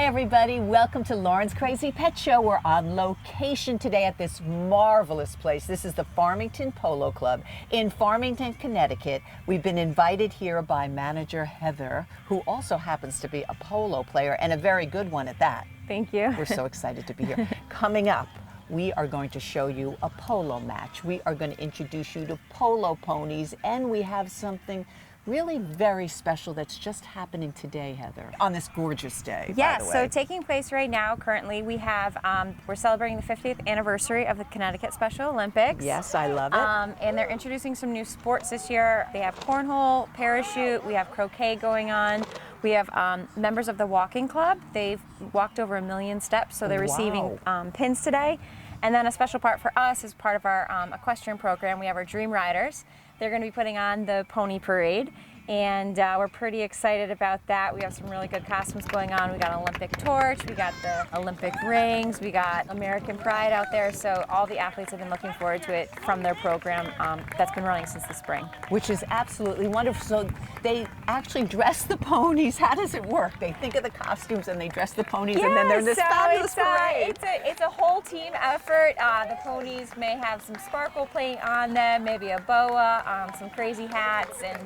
Hi everybody, welcome to Lauren's Crazy Pet Show. We're on location today at this marvelous place. This is the Farmington Polo Club in Farmington, Connecticut. We've been invited here by manager Heather, who also happens to be a polo player and a very good one at that. Thank you. We're so excited to be here. Coming up, we are going to show you a polo match. We are going to introduce you to polo ponies, and we have something really very special that's just happening today, Heather, on this gorgeous day. Yes, by the so way. taking place right now, currently, we have, we're celebrating the 50th anniversary of the Connecticut Special Olympics. Yes, I love it. And they're introducing some new sports this year. They have cornhole, parachute, we have croquet going on. We have members of the walking club. They've walked over 1 million steps, so they're receiving pins today. And then a special part for us is part of our equestrian program. We have our Dream Riders. They're going to be putting on the pony parade, and we're pretty excited about that. We have some really good costumes going on. We got an Olympic torch, we got the Olympic rings, we got American Pride out there. So all the athletes have been looking forward to it from their program that's been running since the spring. Which is absolutely wonderful. So they actually dress the ponies. How does it work? They think of the costumes and they dress the ponies, and then they're this fabulous parade. It's a whole team effort. The ponies may have some sparkle paint on them, maybe a boa, some crazy hats, and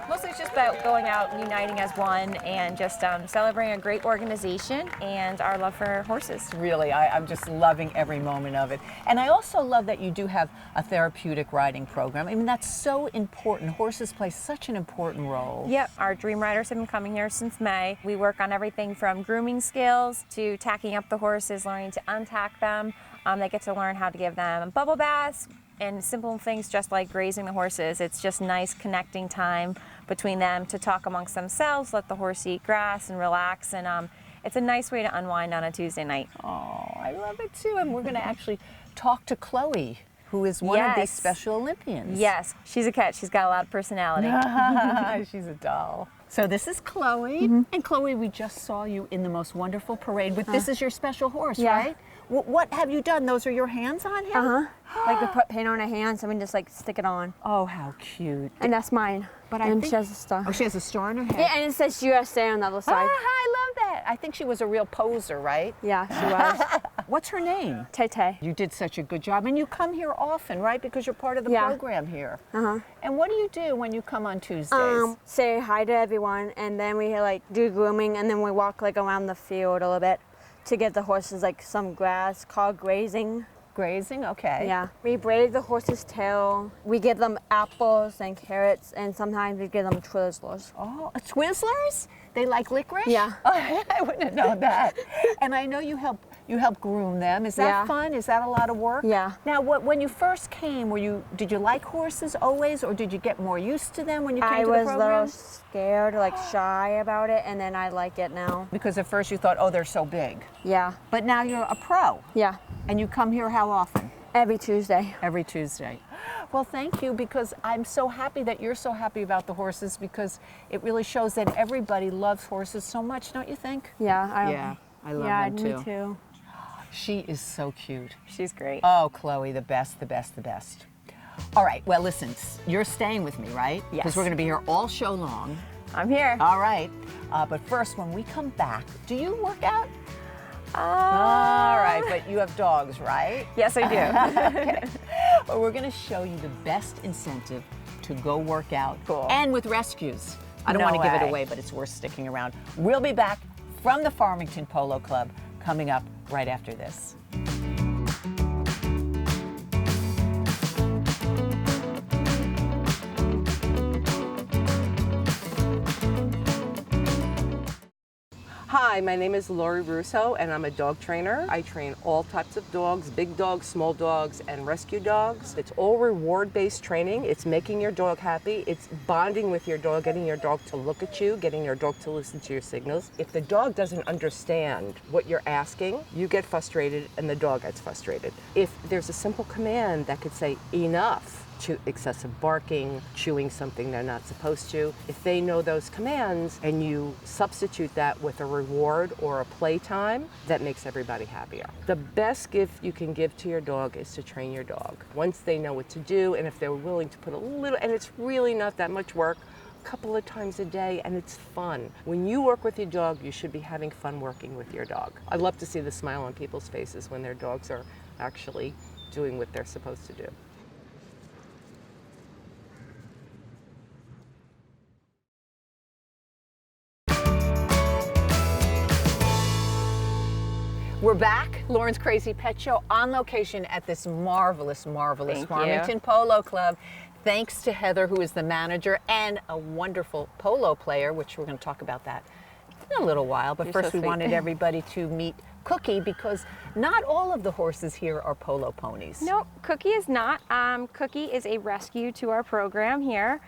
mostly it's just about going out and uniting as one and just celebrating a great organization and our love for horses. Really, I'm just loving every moment of it. And I also love that you do have a therapeutic riding program. I mean, that's so important. Horses play such an important role. Yep, our Dream Riders have been coming here since May. We work on everything from grooming skills to tacking up the horses, learning to untack them. They get to learn how to give them bubble baths and simple things just like grazing the horses. It's just nice connecting time between them to talk amongst themselves, let the horse eat grass and relax, and it's a nice way to unwind on a Tuesday night. Oh, I love it too. And we're going to actually talk to Chloe, who is one of these Special Olympians. Yes, she's a cat. She's got a lot of personality. She's a doll. So this is Chloe, and Chloe, we just saw you in the most wonderful parade with, this is your special horse, right? What have you done? Those are your hands on him? Like we put paint on her hands and we just like stick it on. Oh, how cute. And that's mine. But and she has a star. Oh, she has a star on her head? Yeah, and it says USA on the other side. I love that. I think she was a real poser, right? Yeah, she was. What's her name? Tay-Tay. You did such a good job. And you come here often, right? Because you're part of the program here. And what do you do when you come on Tuesdays? Say hi to everyone, and then we like do grooming, and then we walk like around the field a little bit to give the horses like some grass called grazing. Grazing, okay. Yeah. We braid the horse's tail. We give them apples and carrots, and sometimes we give them Twizzlers. Oh, Twizzlers? They like licorice? Yeah. Oh, I wouldn't have known that. And I know you help groom them. Is that fun? Is that a lot of work? Yeah. Now, when you first came, did you like horses always, or did you get more used to them when you came to the program? I was a little scared, like shy about it, and then I like it now. Because at first you thought, oh, they're so big. Yeah. But now you're a pro. Yeah. And you come here how often? Every Tuesday. Every Tuesday. Well, thank you, because I'm so happy that you're so happy about the horses, because it really shows that everybody loves horses so much, don't you think? Yeah. I love them too. Me too. She is so cute. She's great. Oh, Chloe, the best, the best, the best. All right, well, listen, you're staying with me, right? Yes. Because we're going to be here all show long. I'm here. All right. But first, when we come back, do you work out? All right, but you have dogs, right? Yes, I do. Okay. Well, we're going to show you the best incentive to go work out. Cool. And with rescues. I don't want to give it away, but it's worth sticking around. We'll be back from the Farmington Polo Club coming up right after this. Hi, my name is Laurie Russo, and I'm a dog trainer. I train all types of dogs, big dogs, small dogs, and rescue dogs. It's all reward-based training. It's making your dog happy. It's bonding with your dog, getting your dog to look at you, getting your dog to listen to your signals. If the dog doesn't understand what you're asking, you get frustrated and the dog gets frustrated. If there's a simple command that could say, enough, to excessive barking, chewing something they're not supposed to. If they know those commands and you substitute that with a reward or a playtime, that makes everybody happier. The best gift you can give to your dog is to train your dog. Once they know what to do, and if they're willing to put a little, and it's really not that much work, couple of times a day, and it's fun. When you work with your dog, you should be having fun working with your dog. I love to see the smile on people's faces when their dogs are actually doing what they're supposed to do. We're back, Lauren's Crazy Pet Show, on location at this marvelous, marvelous Farmington Polo Club. Thanks to Heather, who is the manager and a wonderful polo player, which we're going to talk about that in a little while. But first, we wanted everybody to meet Cookie, because not all of the horses here are polo ponies. No, Cookie is not. Cookie is a rescue to our program here.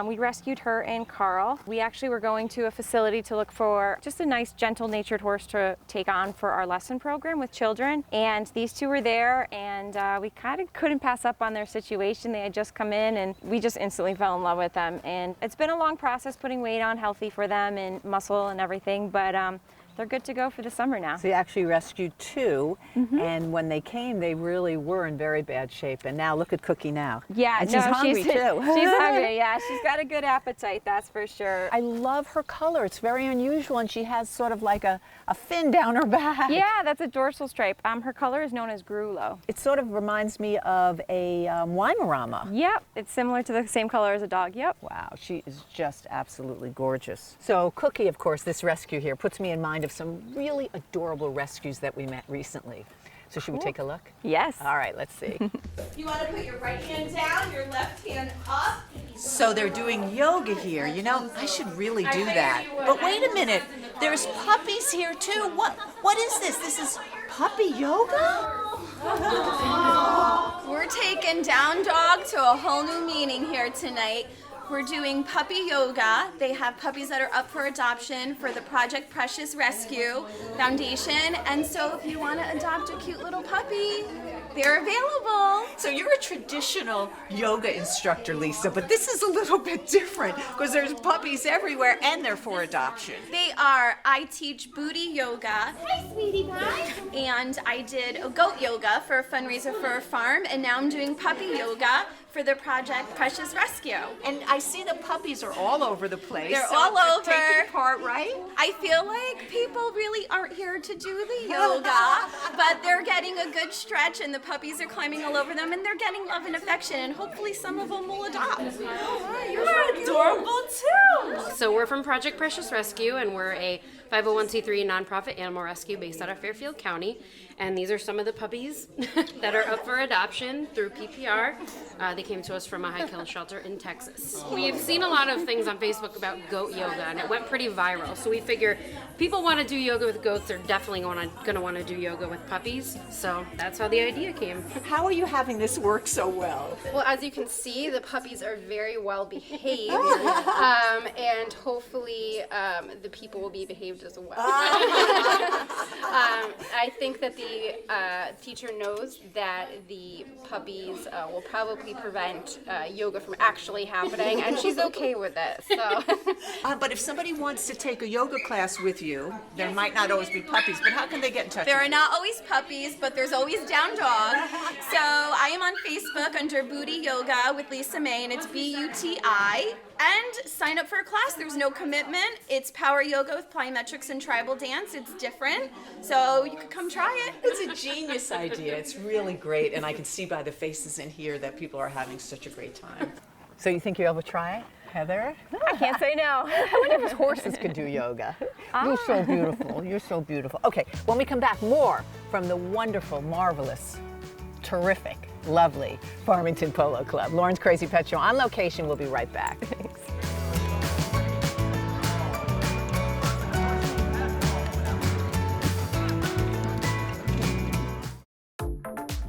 We rescued her and Carl. We actually were going to a facility to look for just a nice, gentle-natured horse to take on for our lesson program with children. And these two were there, and we kind of couldn't pass up on their situation. They had just come in, and we just instantly fell in love with them. And it's been a long process putting weight on, healthy for them, and muscle and everything, but they're good to go for the summer now. So you actually rescued two, and when they came, they really were in very bad shape. And now look at Cookie now. Yeah, and she's hungry too. She's hungry, yeah. She's got a good appetite, that's for sure. I love her color. It's very unusual, and she has sort of like a fin down her back. Yeah, that's a dorsal stripe. Her color is known as Grulo. It sort of reminds me of a Weimaraner. Yep, it's similar to the same color as a dog, yep. Wow, she is just absolutely gorgeous. So Cookie, of course, this rescue here puts me in mind of some really adorable rescues that we met recently. So should we take a look? Yes. All right, let's see. You want to put your right hand down, your left hand up. So they're doing yoga here. You know, I should really do that. But wait a minute, there's puppies here too. What is this? This is puppy yoga? We're taking down dog to a whole new meaning here tonight. We're doing puppy yoga. They have puppies that are up for adoption for the Project Precious Rescue Foundation. And so if you want to adopt a cute little puppy, they're available. So you're a traditional yoga instructor, Lisa, but this is a little bit different because there's puppies everywhere and they're for adoption. They are. I teach booty yoga. Hi, sweetie pie. And I did a goat yoga for a fundraiser for a farm, and now I'm doing puppy yoga for the Project Precious Rescue. And I see the puppies are all over the place. They're so all over. Taking part, right? I feel like people really aren't here to do the yoga, but they're getting a good stretch, and the puppies are climbing all over them, and they're getting love and affection, and hopefully some of them will adopt. You're adorable too. So we're from Project Precious Rescue, and we're a 501c3 nonprofit animal rescue based out of Fairfield County. And these are some of the puppies that are up for adoption through PPR. They came to us from a high kill shelter in Texas. We've seen a lot of things on Facebook about goat yoga, and it went pretty viral. So we figure people want to do yoga with goats, they're definitely going to want to do yoga with puppies. So that's how the idea came. How are you having this work so well? Well, as you can see, the puppies are very well behaved, and hopefully the people will be behaved as well. I think that the teacher knows that the puppies will probably prevent yoga from actually happening, and she's okay with it. So. But if somebody wants to take a yoga class with you, there might not always be puppies, but how can they get in touch There with are not always puppies, but there's always down dog. So I am on Facebook under Booty Yoga with Lisa May, and it's BUTI. And sign up for a class. There's no commitment. It's power yoga with plyometrics and tribal dance. It's different. So you could come try it. It's a genius idea. It's really great, and I can see by the faces in here that people are having such a great time. So you think you'll ever try it, Heather? I can't say no. I wonder if horses could do yoga. You're so beautiful. You're so beautiful. Okay, when we come back, more from the wonderful, marvelous, terrific, lovely Farmington Polo Club. Lauren's Crazy Pet Show on location. We'll be right back. Thanks.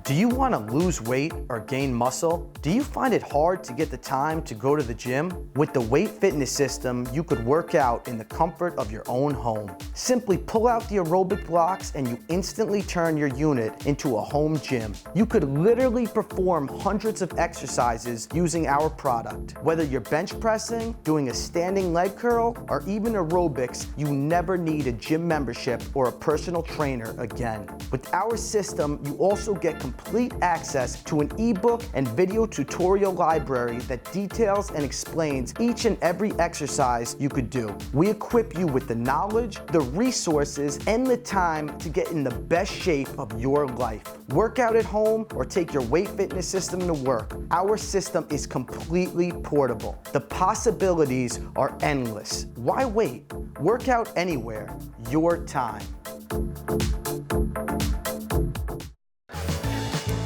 Do you want to lose weight or gain muscle? Do you find it hard to get the time to go to the gym? With the WAYT fitness system, you could work out in the comfort of your own home. Simply pull out the aerobic blocks and you instantly turn your unit into a home gym. You could literally perform hundreds of exercises using our product. Whether you're bench pressing, doing a standing leg curl, or even aerobics, you never need a gym membership or a personal trainer again. With our system, you also get complete complete access to an ebook and video tutorial library that details and explains each and every exercise you could do. We equip you with the knowledge, the resources, and the time to get in the best shape of your life. Work out at home or take your weight fitness system to work. Our system is completely portable. The possibilities are endless. Why wait? Work out anywhere, your time.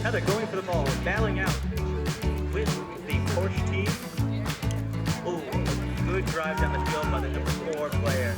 Heather going for the ball, bailing out with the Porsche team. Oh, good drive down the field by the number 4 player.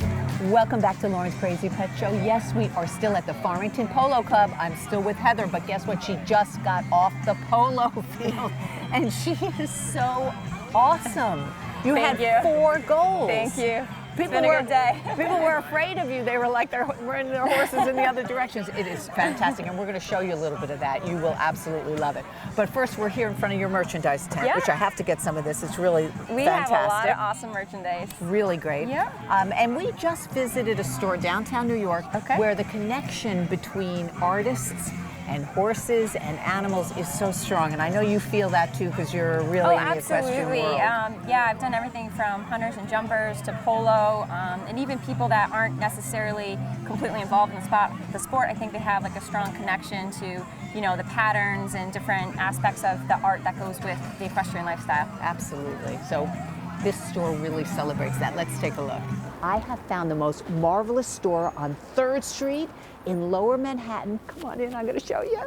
Welcome back to Lauren's Crazy Pet Show. Yes, we are still at the Farmington Polo Club. I'm still with Heather, but guess what? She just got off the polo field, and she is so awesome. You Thank had you. 4 goals. Thank you. People It's been a good day. People were afraid of you. They were like they're running their horses in the other directions. It is fantastic, and we're going to show you a little bit of that. You will absolutely love it. But first, we're here in front of your merchandise tent, Yeah. which I have to get some of this. It's really We fantastic. have a lot of awesome merchandise. Really great. Yeah. And we just visited a store downtown New York Okay. where the connection between artists and horses and animals is so strong. And I know you feel that too because you're really in the equestrian absolutely. world. Yeah, I've done everything from hunters and jumpers to polo, and even people that aren't necessarily completely involved in the sport. I think they have like a strong connection to, you know, the patterns and different aspects of the art that goes with the equestrian lifestyle. Absolutely. So this store really celebrates that. Let's take a look. I have found the most marvelous store on 3rd Street in Lower Manhattan. Come on in, I'm going to show you.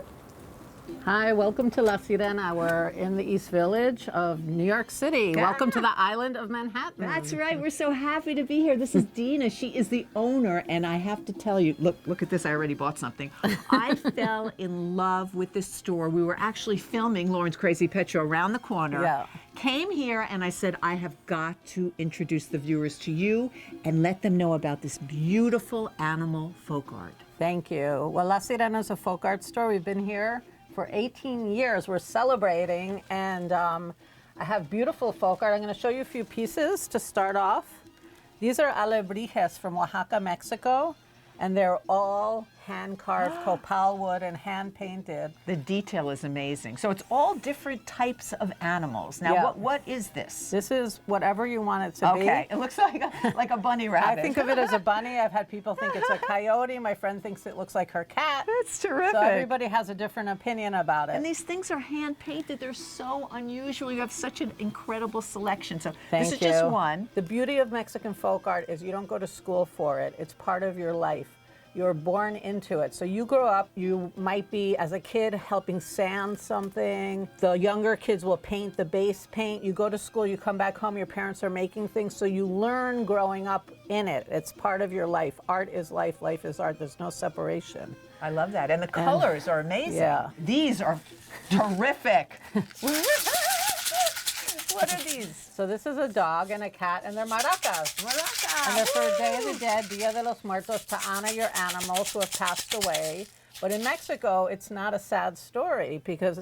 Hi, welcome to La Sirena. We're in the East Village of New York City. Welcome to the island of Manhattan. That's right. We're so happy to be here. This is Dina. She is the owner, and I have to tell you, look at this. I already bought something. I fell in love with this store. We were actually filming Lauren's Crazy Pet Show around the corner. Yeah. Came here, and I said, I have got to introduce the viewers to you and let them know about this beautiful animal folk art. Thank you. Well, La Sirena is a folk art store. We've been here for 18 years. We're celebrating, and I have beautiful folk art. I'm going to show you a few pieces to start off. These are alebrijes from Oaxaca, Mexico, and they're all hand-carved copal wood and hand-painted. The detail is amazing. So it's all different types of animals. Now, Yeah. what is this? This is whatever you want it to be. Okay, it looks like a bunny rabbit. I think of it as a bunny. I've had people think it's a coyote. My friend thinks it looks like her cat. That's terrific. So everybody has a different opinion about it. And these things are hand painted. They're so unusual. You have such an incredible selection. So Thank this is you. just one. The beauty of Mexican folk art is you don't go to school for it. It's part of your life. You're born into it. So you grow up, you might be, as a kid, helping sand something. The younger kids will paint the base paint. You go to school, you come back home, your parents are making things. So you learn growing up in it. It's part of your life. Art is life, life is art. There's no separation. I love that. And the colors are amazing. Yeah. These are terrific. What are these? So this is a dog and a cat, and they're maracas. And they're for Day of the Dead, Dia de los Muertos, to honor your animals who have passed away. But in Mexico, it's not a sad story because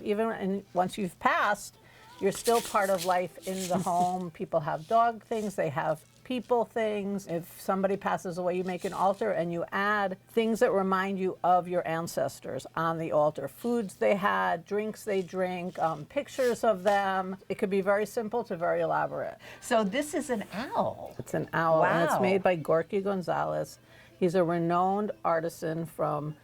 once you've passed, you're still part of life in the home. People have dog things, they have people things. If somebody passes away, you make an altar and you add things that remind you of your ancestors on the altar. Foods they had, drinks they drink, pictures of them. It could be very simple to very elaborate. So this is an owl. It's an owl, and it's Wow. made by Gorky Gonzalez. He's a renowned artisan from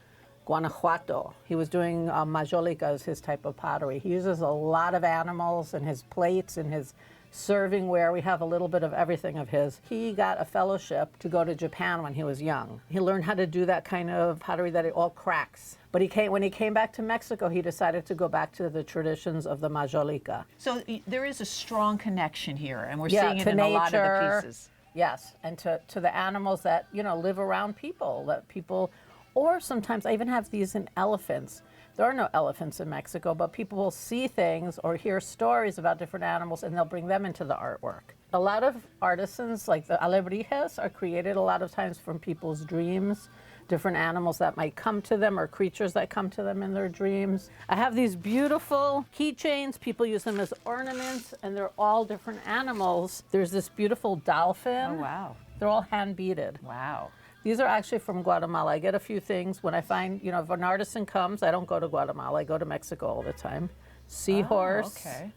Guanajuato. He was doing majolica, his type of pottery. He uses a lot of animals in his plates and his serving ware. We have a little bit of everything of his. He got a fellowship to go to Japan when he was young. He learned how to do that kind of pottery that it all cracks. But when he came back to Mexico, he decided to go back to the traditions of the majolica. So there is a strong connection here, and we're Yeah, seeing it to in a lot of the nature. pieces. Yes, and to the animals that, live around people, or sometimes I even have these in elephants. There are no elephants in Mexico, but people will see things or hear stories about different animals and they'll bring them into the artwork. A lot of artisans, like the alebrijes, are created a lot of times from people's dreams, different animals that might come to them or creatures that come to them in their dreams. I have these beautiful keychains. People use them as ornaments, and they're all different animals. There's this beautiful dolphin. Oh, wow. They're all hand beaded. Wow. These are actually from Guatemala. I get a few things when I find, you know, if an artisan comes, I don't go to Guatemala. I go to Mexico all the time. Seahorse. Oh, okay.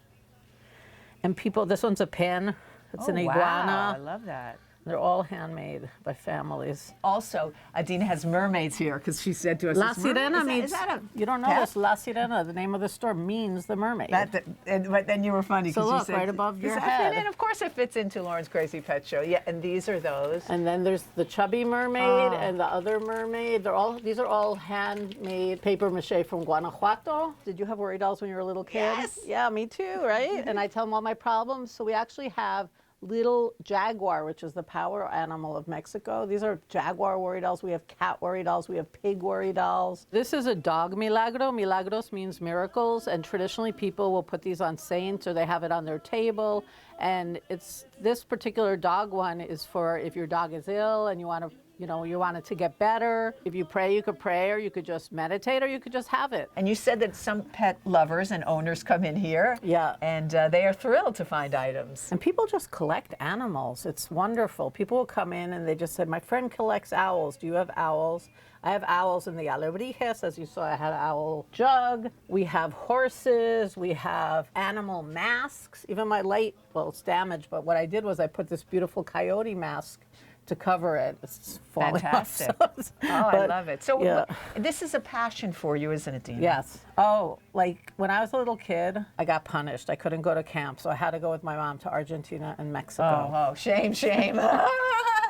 And people, this one's a pin. It's an iguana. Wow, I love that. They're all handmade by families. Also, Dina has mermaids here because she said to us, La Sirena means, is that a you don't know pet? this, La Sirena, the name of the store, means the mermaid. But then you were funny So because you look, said, right above your "Does that fit head?" in?" Of course it fits into Lauren's Crazy Pet Show. Yeah, and these are those. And then there's the chubby mermaid and the other mermaid. These are all handmade paper mache from Guanajuato. Did you have worry dolls when you were a little kid? Yes. Yeah, me too, right? And I tell them all my problems. So we actually have little jaguar, which is the power animal of Mexico. These are jaguar worry dolls. We have cat worry dolls. We have pig worry dolls. This is a dog milagro. Milagros means miracles, and traditionally people will put these on saints or they have it on their table. And this particular dog one is for if your dog is ill and you want it to get better. If you pray, you could pray, or you could just meditate, or you could just have it. And you said that some pet lovers and owners come in here. Yeah. And they are thrilled to find items. And people just collect animals. It's wonderful. People will come in and they just say, my friend collects owls. Do you have owls? I have owls in the alebrijes. As you saw, I had an owl jug. We have horses. We have animal masks. Even my light, well, it's damaged, but what I did was I put this beautiful coyote mask to cover it. It's falling Fantastic. off. I love it. So yeah. this is a passion for you, isn't it, Dina? Yes. Oh, like when I was a little kid, I got punished. I couldn't go to camp, so I had to go with my mom to Argentina and Mexico. Oh, shame.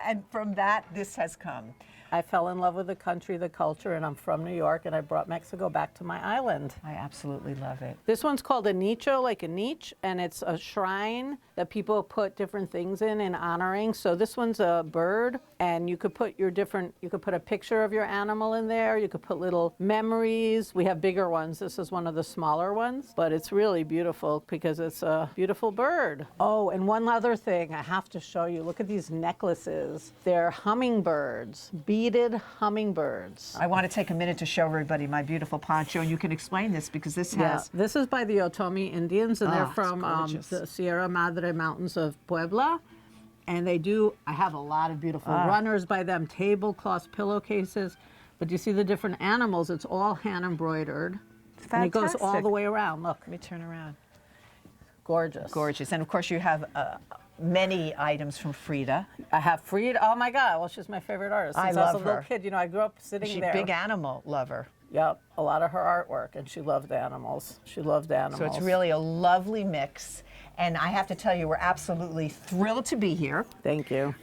And from that, this has come. I fell in love with the country, the culture, and I'm from New York, and I brought Mexico back to my island. I absolutely love it. This one's called a nicho, like a niche, and it's a shrine that people put different things in honoring. So this one's a bird, and you could put you could put a picture of your animal in there. You could put little memories. We have bigger ones. This is one of the smaller ones, but it's really beautiful because it's a beautiful bird. Oh, and one other thing I have to show you. Look at these necklaces. They're hummingbirds, beaded hummingbirds. I want to take a minute to show everybody my beautiful poncho, and you can explain this because this has... Yeah, this is by the Otomi Indians, and they're from the Sierra Madre Mountains of Puebla. And I have a lot of beautiful runners by them, tablecloths, pillowcases. But you see the different animals, it's all hand embroidered. Fantastic. And it goes all the way around, look. Let me turn around. Gorgeous. Gorgeous. And of course you have many items from Frida. I have Frida, oh my God, well, she's my favorite artist. I Since love I was a little her. kid, I grew up sitting She's there. a big animal lover. Yep, a lot of her artwork, and she loved animals. She loved animals. So it's really a lovely mix. And I have to tell you, we're absolutely thrilled to be here. Thank you.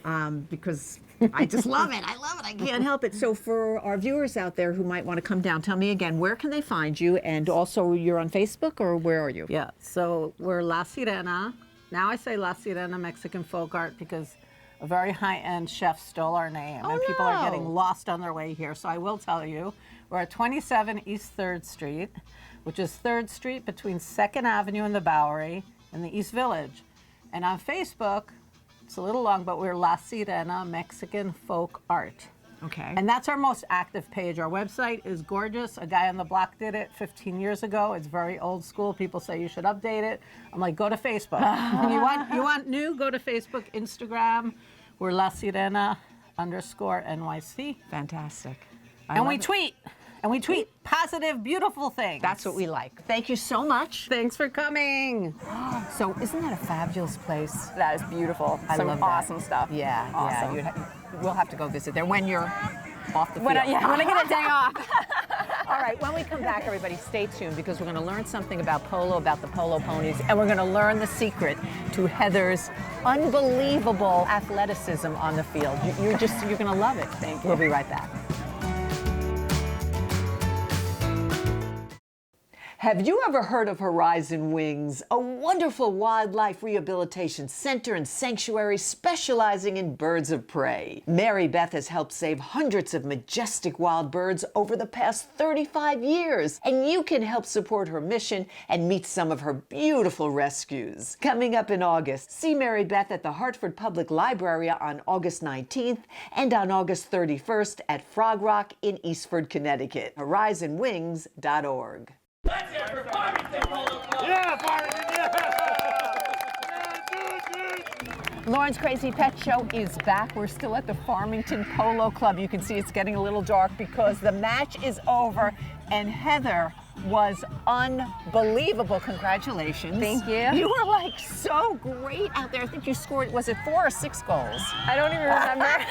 Because I just love it. I love it. I can't help it. So for our viewers out there who might want to come down, tell me again, where can they find you? And also, you're on Facebook, or where are you? Yeah, so we're La Sirena. Now I say La Sirena Mexican Folk Art because a very high-end chef stole our name, and people are getting lost on their way here. So I will tell you, we're at 27 East 3rd Street, which is 3rd Street between 2nd Avenue and the Bowery in the East Village. And on Facebook, it's a little long, but we're La Sirena Mexican Folk Art. Okay. And that's our most active page. Our website is gorgeous. A guy on the block did it 15 years ago. It's very old school. People say you should update it. I'm like, go to Facebook. you want new? Go to Facebook, Instagram. We're La Sirena _NYC. Fantastic. And we tweet. And we tweet positive, beautiful things. That's what we like. Thank you so much. Thanks for coming. So isn't that a fabulous place? That is beautiful. I Some love that. awesome stuff. Yeah, Awesome. yeah. We'll have to go visit there when you're off the field. When I get a day off. All right, when we come back, everybody, stay tuned because we're going to learn something about polo, about the polo ponies, and we're going to learn the secret to Heather's unbelievable athleticism on the field. You're going to love it. Thank you. We'll be right back. Have you ever heard of Horizon Wings, a wonderful wildlife rehabilitation center and sanctuary specializing in birds of prey? Mary Beth has helped save hundreds of majestic wild birds over the past 35 years, and you can help support her mission and meet some of her beautiful rescues. Coming up in August, see Mary Beth at the Hartford Public Library on August 19th and on August 31st at Frog Rock in Eastford, Connecticut. HorizonWings.org. Let's hear it for Farmington Polo Club! Yeah, Farmington! Yeah! Yeah, dude! Lauren's Crazy Pet Show is back. We're still at the Farmington Polo Club. You can see it's getting a little dark because the match is over, and Heather was unbelievable. Congratulations. Thank you. You were like so great out there. I think you scored, was it 4 or 6 goals? I don't even remember.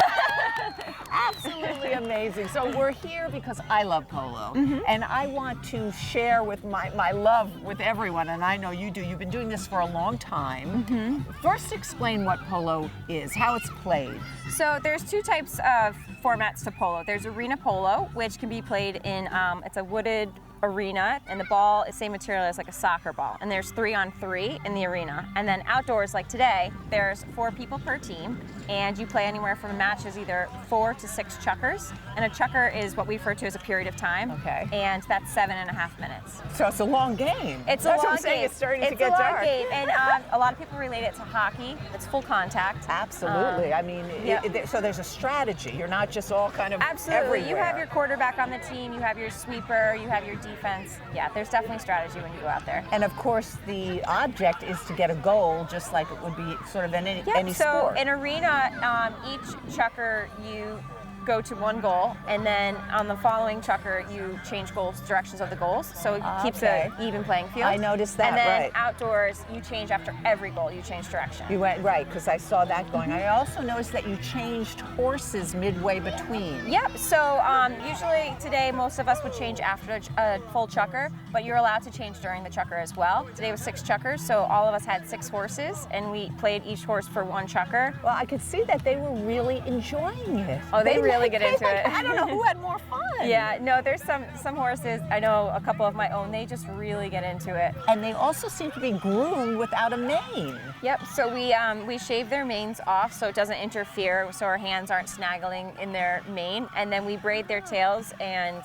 Absolutely amazing. So we're here because I love polo, and I want to share with my love with everyone, and I know you do. You've been doing this for a long time. First, explain what polo is, how it's played. So there's 2 types of formats to polo. There's arena polo, which can be played in, it's a wooded arena, and the ball is same material as like a soccer ball, and there's 3-on-3 in the arena. And then outdoors, like today, there's 4 people per team, and you play anywhere from matches either 4 to 6 chukkers, and a chukker is what we refer to as a period of time. Okay. And that's 7.5 minutes. So it's a long game. It's That's a long what I'm saying. game. It's starting to It's get a long dark. game, and a lot of people relate it to hockey. It's full contact. Absolutely. I mean, yeah. so there's a strategy. You're not just all kind of Absolutely. everywhere. You have your quarterback on the team, you have your sweeper, you have your defense. Yeah, there's definitely strategy when you go out there. And of course, the object is to get a goal, just like it would be sort of in any so sport. in arena, each chukker you go to 1 goal, and then on the following chukker you change directions of the goals, so it keeps an even playing field. I noticed that, And then right. outdoors you change after every goal, you change direction. You went right, because I saw that going. I also noticed that you changed horses midway between. Yep, so usually today most of us would change after a full chukker, but you're allowed to change during the chukker as well. Today was 6 chukkers, so all of us had 6 horses, and we played each horse for 1 chukker. Well, I could see that they were really enjoying it. Oh, they really get into it. I don't know who had more fun. Yeah, no, there's some horses, I know a couple of my own, they just really get into it. And they also seem to be groomed without a mane. Yep, so we shave their manes off so it doesn't interfere, so our hands aren't snaggling in their mane, and then we braid their tails, and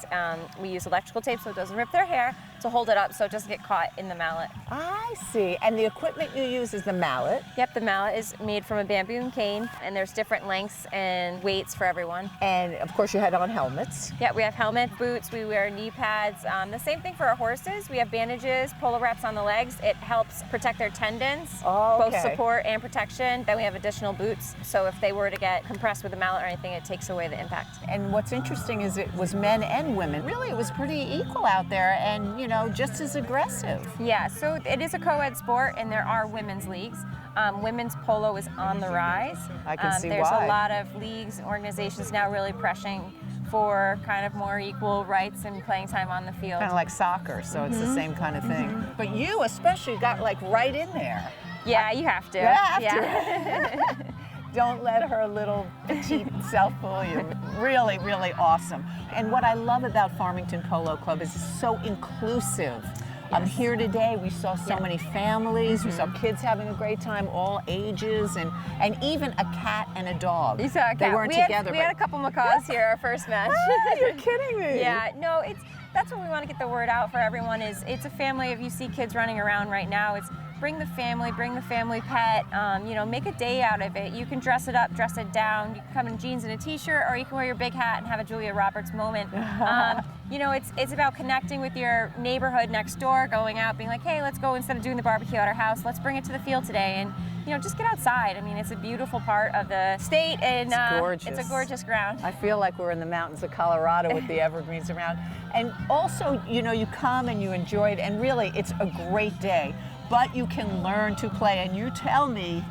we use electrical tape so it doesn't rip their hair, to hold it up so it doesn't get caught in the mallet. I see. And the equipment you use is the mallet. Yep, the mallet is made from a bamboo and cane, and there's different lengths and weights for everyone. And of course you had on helmets. Yeah, we have helmet, boots, we wear knee pads. The same thing for our horses. We have bandages, polo wraps on the legs. It helps protect their tendons, both support and protection. Then we have additional boots, so if they were to get compressed with a mallet or anything, it takes away the impact. And what's interesting is it was men and women. Really, it was pretty equal out there, and you know, just as aggressive. Yeah, so it is a co-ed sport, and there are women's leagues. Women's polo is on the rise. I can see there's why. a lot of leagues and organizations now really pressing for kind of more equal rights and playing time on the field. Kind of like soccer, so it's the same kind of thing. But you especially got like right in there. Yeah, you have to. You have to. Don't let her little petite self fool you. Really, really awesome. And what I love about Farmington Polo Club is it's so inclusive. Here today we saw so many families, we saw kids having a great time, all ages, and even a cat and a dog. You saw a cat. They weren't together. We had a couple macaws here our first match. You're kidding me. Yeah, no, that's what we want to get the word out for everyone is it's a family. If you see kids running around right now, it's bring the family pet, make a day out of it. You can dress it up, dress it down. You can come in jeans and a t-shirt, or you can wear your big hat and have a Julia Roberts moment. It's about connecting with your neighborhood next door, going out, being like, hey, let's go, instead of doing the barbecue at our house, let's bring it to the field today. And just get outside. I mean, it's a beautiful part of the state, and it's gorgeous. It's a gorgeous ground. I feel like we're in the mountains of Colorado with the evergreens around. And also, you come and you enjoy it, and really, it's a great day. But you can learn to play, and you tell me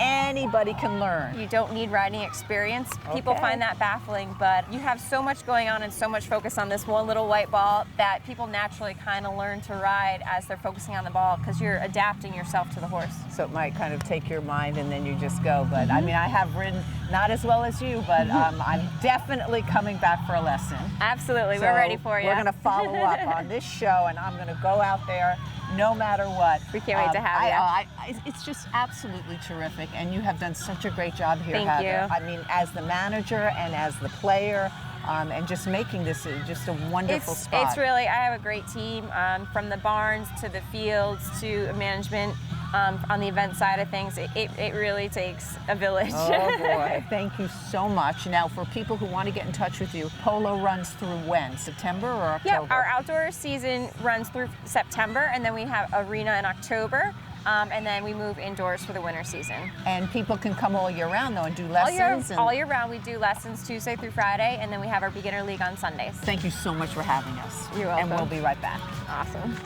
anybody can learn. You don't need riding experience. People find that baffling, but you have so much going on and so much focus on this one little white ball that people naturally kind of learn to ride as they're focusing on the ball, because you're adapting yourself to the horse. So it might kind of take your mind and then you just go. But I mean, I have ridden not as well as you, but I'm definitely coming back for a lesson. Absolutely, So we're ready for you. We're going to follow up on this show, and I'm going to go out there no matter what. We can't wait to have you. It's just absolutely terrific, and you have done such a great job here, Thank Heather. you. I mean, as the manager and as the player, and just making this just a wonderful spot. It's really, I have a great team, from the barns to the fields to management. On the event side of things, it really takes a village. Oh boy, thank you so much. Now, for people who want to get in touch with you, polo runs through when? September or October? Yeah, our outdoor season runs through September, and then we have arena in October. and then we move indoors for the winter season. And people can come all year round though and do lessons. All year round, we do lessons Tuesday through Friday, and then we have our beginner league on Sundays. Thank you so much for having us. You're welcome. And we'll be right back. Awesome.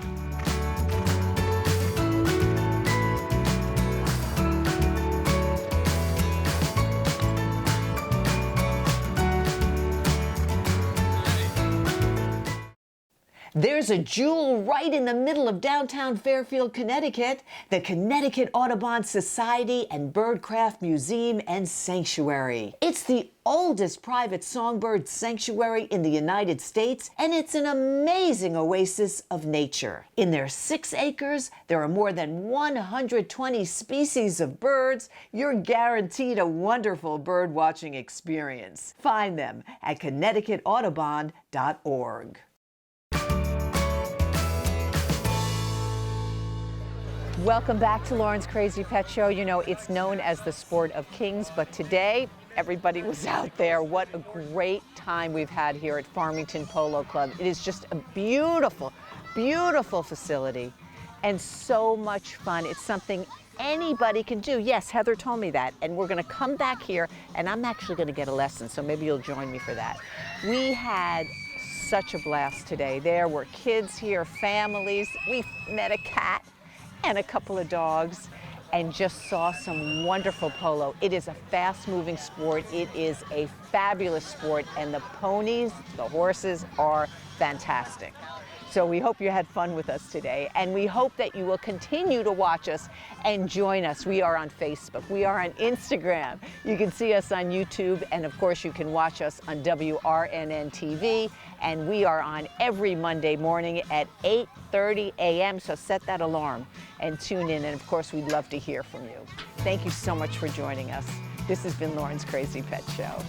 There's a jewel right in the middle of downtown Fairfield, Connecticut, the Connecticut Audubon Society and Birdcraft Museum and Sanctuary. It's the oldest private songbird sanctuary in the United States, and it's an amazing oasis of nature. In their 6 acres, there are more than 120 species of birds. You're guaranteed a wonderful bird watching experience. Find them at connecticutaudubon.org. Welcome back to Lauren's Crazy Pet Show. You know, it's known as the sport of kings, but today everybody was out there. What a great time we've had here at Farmington Polo Club. It is just a beautiful, beautiful facility and so much fun. It's something anybody can do. Yes, Heather told me that, and we're going to come back here, and I'm actually going to get a lesson, so maybe you'll join me for that. We had such a blast today. There were kids here, families. We met a cat and a couple of dogs and just saw some wonderful polo. It is a fast-moving sport. It is a fabulous sport, and the ponies, the horses are fantastic. So we hope you had fun with us today, and we hope that you will continue to watch us and join us. We are on Facebook, we are on Instagram. You can see us on YouTube, and of course you can watch us on WRNN TV, and we are on every Monday morning at 8:30 a.m., so set that alarm and tune in, and of course we'd love to hear from you. Thank you so much for joining us. This has been Lauren's Crazy Pet Show.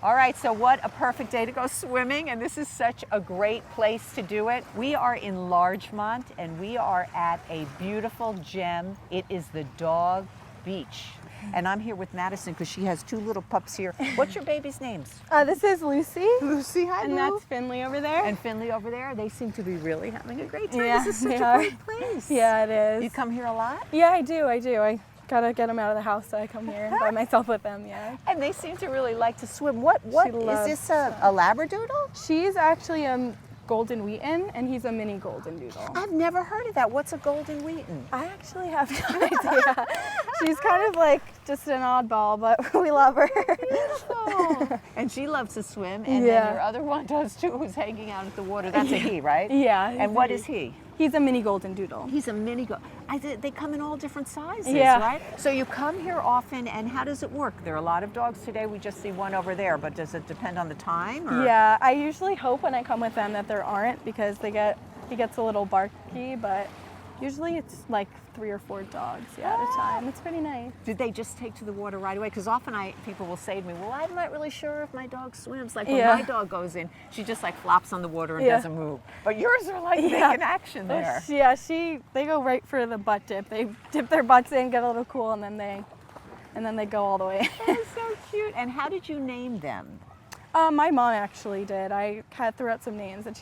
All right, so what a perfect day to go swimming, and this is such a great place to do it. We are in Larchmont, and we are at a beautiful gem. It is the Dog Beach. And I'm here with Madison because she has 2 little pups here. What's your baby's names? This is Lucy. Lucy, hi, and Lou. that's Finley over there. And Finley over there. They seem to be really having a great time. Yeah, This is such they a are. great place. Yeah, it is. You come here a lot? Yeah, I do. I gotta get them out of the house, so I come here by myself with them. Yeah. And they seem to really like to swim. What She is loves this a Labradoodle? She's actually a Golden Wheaton, and he's a mini Golden Doodle. I've never heard of that. What's a Golden Wheaton? I actually have no idea. She's kind of like just an oddball, but we love her. Beautiful. And she loves to swim, and Yeah. then your other one does too, who's hanging out at the water. That's a he, right? Yeah. And what is he? He's a mini Golden Doodle. He's a mini they come in all different sizes, Yeah. right? So you come here often, and how does it work? There are a lot of dogs today. We just see one over there, but does it depend on the time? Or? Yeah, I usually hope when I come with them that there aren't, because he gets a little barky, but usually it's like 3 or 4 dogs at a time. It's pretty nice. Did they just take to the water right away? Because often people will say to me, well, I'm not really sure if my dog swims. Like when Yeah. my dog goes in, she just like flops on the water and Yeah. doesn't move. But yours are like Yeah. making action there. Yeah, they go right for the butt dip. They dip their butts in, get a little cool, and then they go all the way. That's so cute. And how did you name them? My mom actually did. I threw out some names, and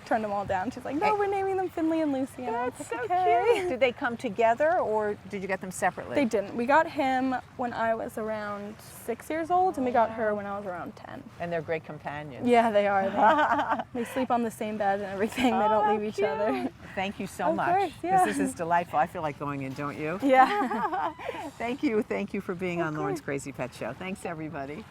turned them all down. She's like, no, we're naming them Finley and Lucy. And That's so I was like, okay. cute. Did they come together or did you get them separately? They didn't. We got him when I was around 6 years old, and we got her when I was around 10. And they're great companions. Yeah, they are. They sleep on the same bed and everything. They don't leave each other. Thank you so Of much. course, yeah. This is delightful. I feel like going in, don't you? Yeah. Thank you for being on Lauren's Crazy Pet Show. Thanks, everybody.